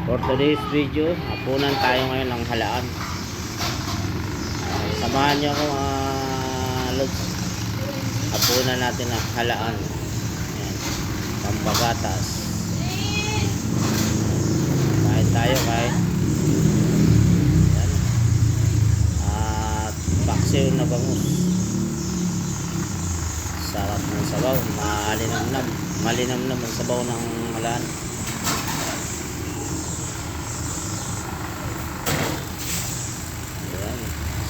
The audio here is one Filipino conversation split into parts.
For today's video, hapunan tayo ngayon ng halaan. Samahan nyo ako mga lods. Hapunan natin ang halaan. Ayan. Pampagatas. Kain tayo, kain. Ayan. At paksiw na bangus. Sarap ng sabaw. Malinamnam. Malinamnam ang sabaw ng halaan.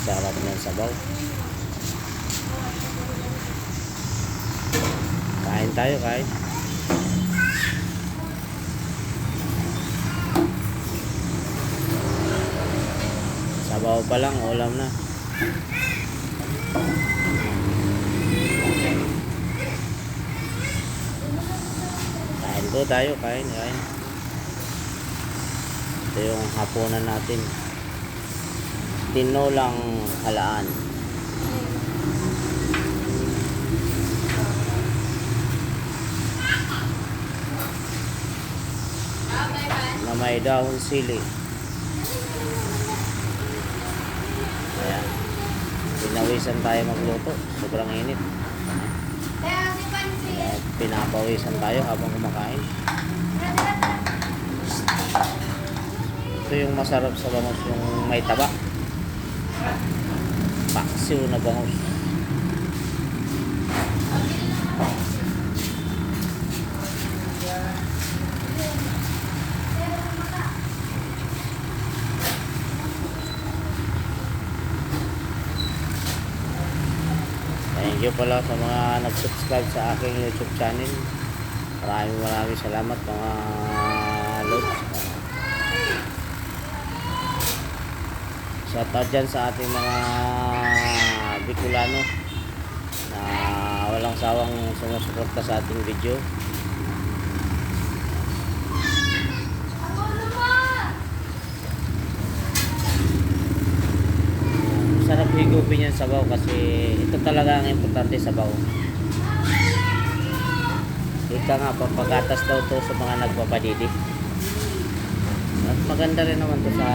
Sarap ng sabaw. Kain tayo, kain. Sabaw pa lang, ulam na. Kain po tayo, kain, kain. Ito yung hapunan natin. Tinolang halaan. Na may dahon sili. Ayan. Pinawisan tayo magluto. Sobrang init. Ayan. Pinapawisan tayo habang kumakain. Ito yung masarap sa bangus, yung may taba. Paksiw na bangus. Thank you pala sa mga nag-subscribe sa aking YouTube channel. Maraming salamat mga lods. Shoutout dyan sa ating mga Bicolano na walang sawang sumusuporta sa ating video. Sarap higupin yung sabaw kasi ito talaga ang importante, sabaw. Ika nga, papagatas daw to sa mga nagpapadidi. At maganda rin naman to sa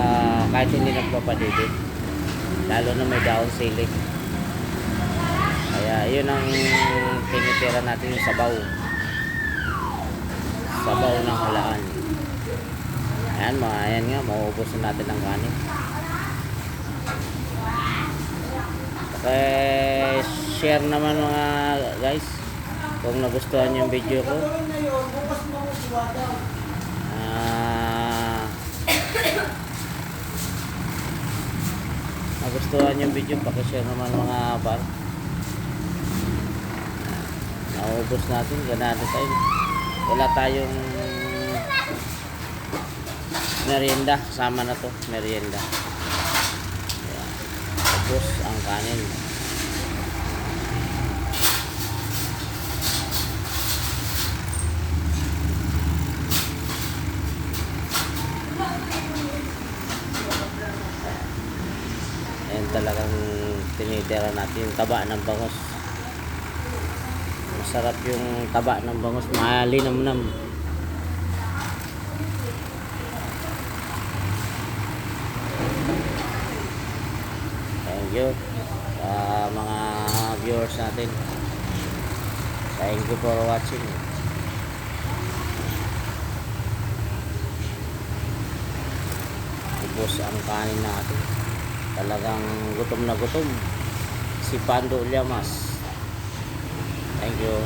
kahit hindi nagpapadidi, lalo na may dahon sili. Kaya yun ang tinitira natin, yung sabaw. Sabaw ng halaan. Ayan, ayan nga, mauubos na natin ang kanin. Okay, share naman mga guys kung nagustuhan yung video ko. Nagustuhan yung video, pakishare naman mga par. Naubos natin, ganado tayo. Wala tayong merienda, kasama na to, merienda. Ayan. Ubos ang kanin. Ayan, talagang tinitira natin yung taba ng bangus. Masarap yung taba ng bangus, malinamnam. Thank you sa mga viewers natin. Thank you for watching. Ubos ang kanin natin. Talagang gutom na gutom si Pando Llamas. Thank you.